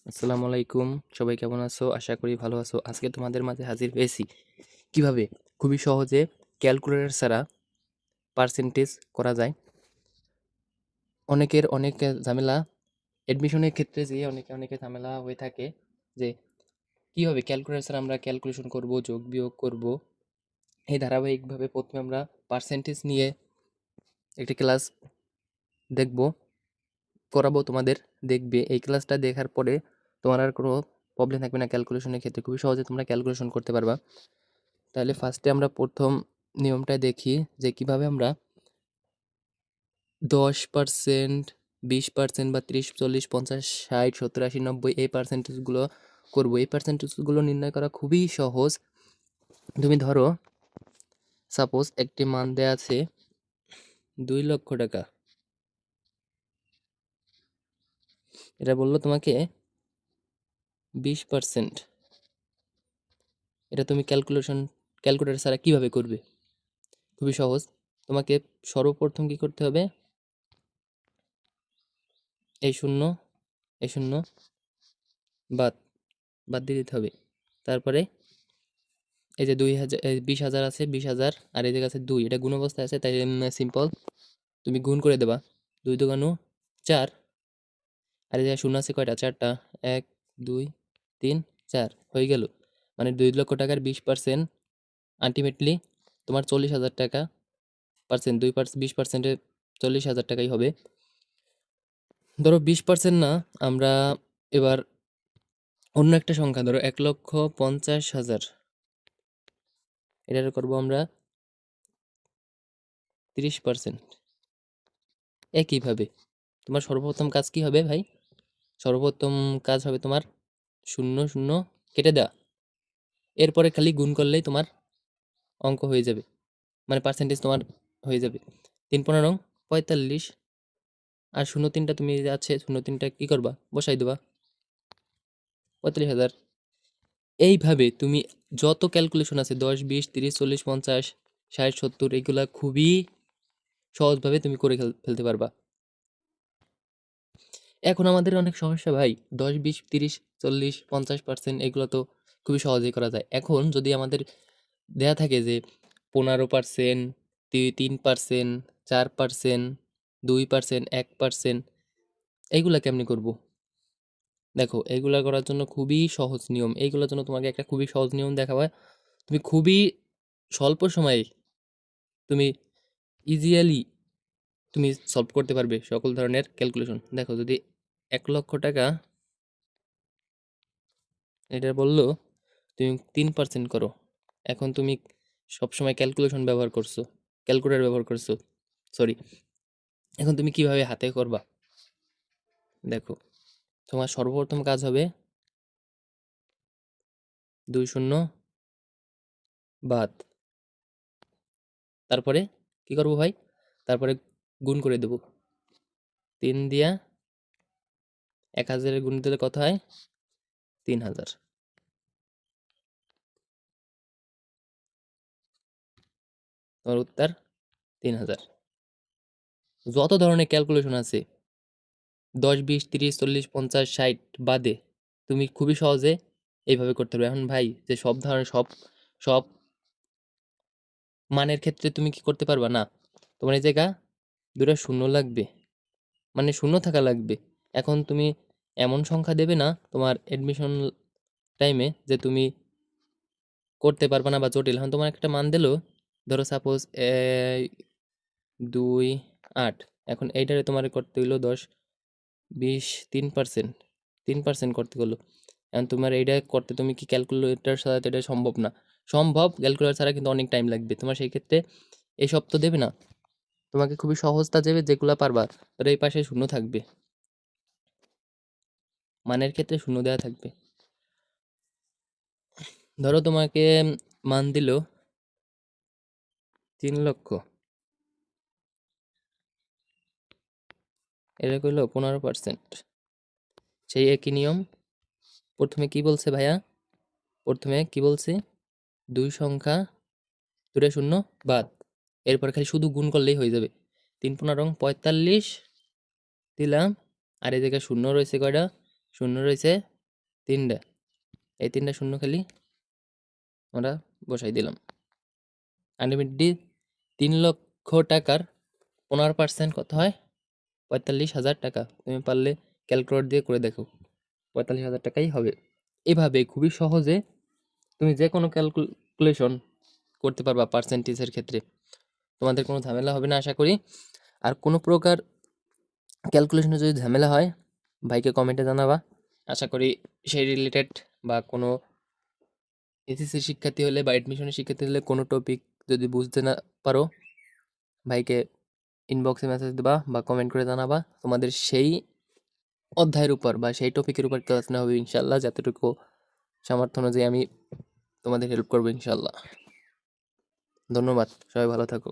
আসসালামু আলাইকুম। সবাই কেমন আছো? আশা করি ভালো আছো। আজকে তোমাদের মাঝে হাজির হয়েছি কিভাবে খুবই সহজে ক্যালকুলেটর ছাড়া পার্সেন্টেজ করা যায়। অনেকের অনেক ঝামেলা অ্যাডমিশনের ক্ষেত্রে যে অনেকে ঝামেলা হয়ে থাকে যে কিভাবে ক্যালকুলেটর ছাড়া আমরা ক্যালকুলেশন করব, যোগ বিয়োগ করব। এই ধারাবাহিকভাবে প্রথমে আমরা পার্সেন্টেজ নিয়ে একটি ক্লাস দেখব, করাবো তোমাদের, দেখবে। এই ক্লাসটা দেখার পরে তোমার আর কোনো প্রবলেম থাকবে না ক্যালকুলেশনের ক্ষেত্রে। খুবই সহজে তোমরা ক্যালকুলেশন করতে পারবা। তাহলে ফার্স্টে আমরা প্রথম নিয়মটা দেখি যে কিভাবে আমরা 10%, 20% বা 30, 40, 50, 60, 70, 80, 90 এই পার্সেন্টেজগুলো করবো। এই পার্সেন্টেজগুলো নির্ণয় করা খুবই সহজ। তুমি ধরো সাপোজ একটি মান দেয়া আছে 2,00,000 টাকা। এটা বললো তোমাকে 20%। এটা তুমি ক্যালকুলেটর ছাড়া কিভাবে করবে? খুবই সহজ। তোমাকে সর্বপ্রথম কি করতে হবে? এই শূন্য, এই শূন্য বাদ বাদ দিয়ে দিতে হবে। তারপরে এই যে 2,000, 20,000 আছে, 20,000 আর এই জায়গায় আছে 2, এটা গুণ অবস্থায় আছে, তাই সিম্পল তুমি গুণ করে দেবা। 2 দুগুণ 4, আর এই জায়গায় শূন্য আছে কয়টা? 4টা। 1, 2, 3, 4 হয়ে গেল। মানে 2,00,000 টাকার 20% আলটিমেটলি তোমার 40,000 টাকা। পার্সেন্ট 20%-এ 40,000 টাকাই হবে। ধরো 20% না, আমরা এবার অন্য একটা সংখ্যা ধরো 1,50,000, এটা করবো আমরা 30%। একইভাবে তোমার সর্বপ্রথম কাজ কি হবে ভাই? সর্বপ্রথম কাজ হবে তোমার শূন্য শূন্য কেটে দেওয়া, এরপরে খালি গুণ করলেই তোমার অঙ্ক হয়ে যাবে, মানে পার্সেন্টেজ তোমার হয়ে যাবে। 3×15 = 45, আর 0.3টা তুমি যে আছে 0.3টা কি করবা? বসাই দেবা, 45,000। এইভাবে তুমি যত ক্যালকুলেশন আছে 10, 20, 30, 40, 50, 60, 70 এগুলা খুবই সহজভাবে তুমি করে ফেলতে পারবা। এখন আমাদের অনেক সমস্যা ভাই, 10, 20, 30, 40, 50% এগুলো তো খুবই সহজেই করা যায়। এখন যদি আমাদের দেয়া থাকে যে 15%, 3%, 4%, 2%, 1%, এইগুলা কেমনি করব? দেখো, এইগুলা করার জন্য খুবই সহজ নিয়ম। এইগুলোর জন্য তোমাকে একটা খুবই সহজ নিয়ম দেখাবো। তুমি খুবই স্বল্প সময়ে তুমি ইজিয়ালি তুমি সলভ করতে পারবে সকল ধরনের ক্যালকুলেশন। দেখো, যদি 1,00,000 টাকা এটা বললো তুমি 3% করো। এখন তুমি সবসময় ক্যালকুলেশন ব্যবহার করছো, ক্যালকুলেটর ব্যবহার করছো, সরি। এখন তুমি কিভাবে হাতে করবা? দেখো, তোমার সর্বপ্রথম কাজ হবে 2 শূন্য বাদ, তারপরে কি করব ভাই? তারপরে গুণ করে দেব। 3 দিয়া 1,000-এর গুণ দিলে কত হয়? 3,000। তোমার উত্তর 3,000। যত ধরনের ক্যালকুলেশন আছে 10, 20, 30, 40, 50, 60 বাদে তুমি খুবই সহজে এইভাবে করতে পারবে। এখন ভাই, যে সব ধরনের সব সব মানের ক্ষেত্রে তুমি কি করতে পারবা না? তোমার এই জায়গা দুটো শূন্য লাগবে, মানে শূন্য থাকা লাগবে। এখন তুমি এমন সংখ্যা দেবে না তোমার অ্যাডমিশন টাইমে যে তুমি করতে পারবা না বা জটিল। এখন তোমার একটা মান দিলো, ধরো সাপোজ 2, 8। এখন এইটারে তোমার করতে হইলো 10, 20, 3%, 3% করতে হলো। এখন তোমার এইটা করতে তুমি কি ক্যালকুলেটর ছাড়া তো এটা সম্ভব না। সম্ভব, ক্যালকুলেটর ছাড়া কিন্তু অনেক টাইম লাগবে তোমার। সেই ক্ষেত্রে এইসব তো দেবে না, তোমাকে খুবই সহজটা দেবে যেগুলা পারবা। ধরো এই পাশে শূন্য থাকবে, মানের ক্ষেত্রে শূন্য দেওয়া থাকবে। ধরো তোমাকে মান দিল 3,00,000, এটা করলো 15%। সেই একই নিয়ম। প্রথমে কি বলছে ভাইয়া? প্রথমে কি বলছে? 2 সংখ্যা, 2 শূন্য বাদ, এরপর খালি শুধু গুণ করলেই হয়ে যাবে। 3×15 = 45 দিলাম, আর এই জায়গায় শূন্য রয়েছে কয়টা? শূন্য রয়েছে 3টা, এই 3টা শূন্য খালি আমরা বসাই দিলাম। আলটিমেটলি 3 লক্ষ টাকার 15% কত হয়? 45,000 টাকা। তুমি পারলে ক্যালকুলেটর দিয়ে করে দেখো, 45,000 টাকাই হবে। এভাবে খুবই সহজে তুমি যে কোনো ক্যালকুলেশন করতে পারবা পার্সেন্টেজের ক্ষেত্রে, তোমাদের কোনো ঝামেলা হবে না আশা করি। আর কোনো প্রকার ক্যালকুলেশনে যদি ঝামেলা হয় ভাইকে কমেন্টে জানাবা। আশা করি সেই রিলেটেড বা কোনো এসএসসি শিক্ষার্থী হলে বা অ্যাডমিশনের শিক্ষার্থী হলে কোনো টপিক যদি বুঝতে না পারো ভাইকে ইনবক্সে মেসেজ দেবা বা কমেন্ট করে জানাবা। তোমাদের সেই অধ্যায়ের উপর বা সেই টপিকের উপর ক্লাস নেওয়া হবে ইনশাল্লাহ। যতটুকু সামর্থ্য অনুযায়ী আমি তোমাদের হেল্প করবো ইনশাল্লাহ। ধন্যবাদ, সবাই ভালো থাকো।